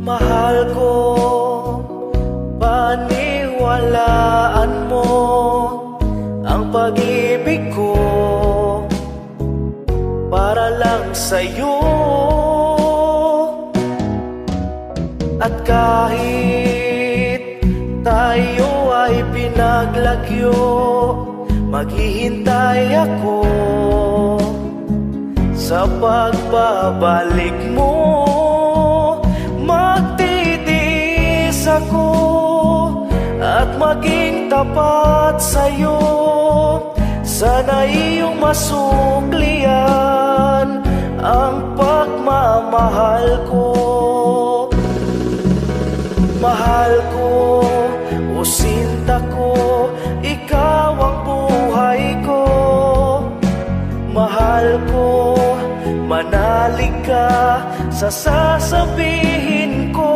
Mahal ko, paniwalaan mo ang pag-ibig ko para lang sa'yo. At kahit tayo ay pinaglagyo, maghihintay ako sa pagbabalik mo. Magtitiis ako at maging tapat sa'yo. Sana iyong masuklian ang pagmamahal ko. Mahal ko, o sinta ko, ikaw ang buhay ko. Mahal ko, manalig ka sa sasabihin ko.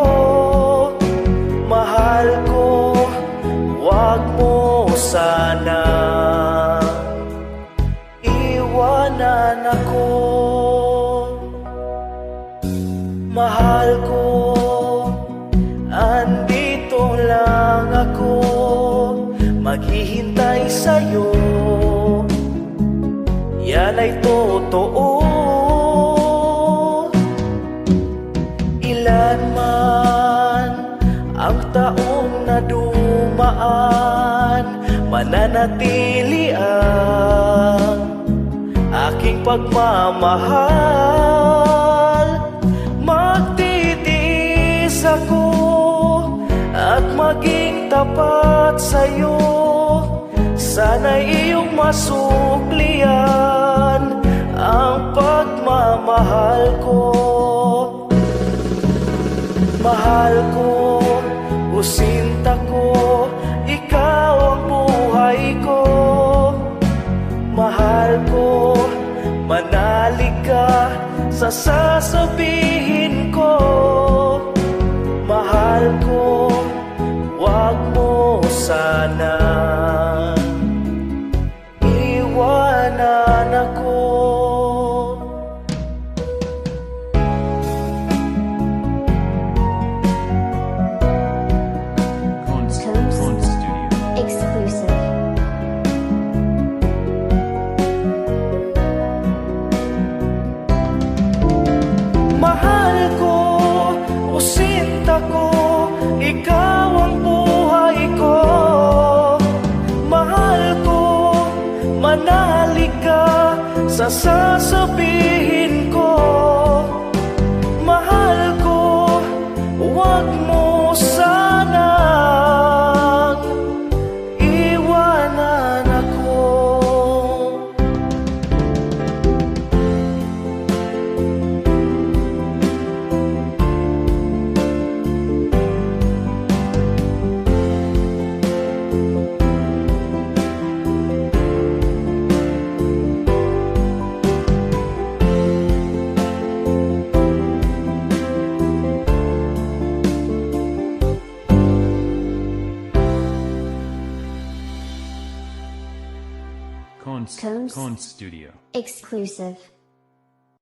Mahal ko, wag mo sana iwanan ako. Mahal ko, andito lang ako, maghihintay sa'yo. Yan ay totoo. Ilan man ang taong na dumaan, mananatili ang aking pagmamahal. Magtitiis ako at maging tapat sa'yo. Sana'y iyong masuklian ang pagmamahal ko. Mahal ko, o sinta ko, ikaw ang buhay ko. Mahal ko, manalig ka sa sasabihin ko. Mahal ko, wag mo sana iwanan ako. Exclusive. Mahal ko, o sinta ko, ikaw ang buhay ko. Mahal ko, manalig ka sa sasabihin ko. Mahal ko, wag mo sanang iwanan ako. Cones Studio. Exclusive.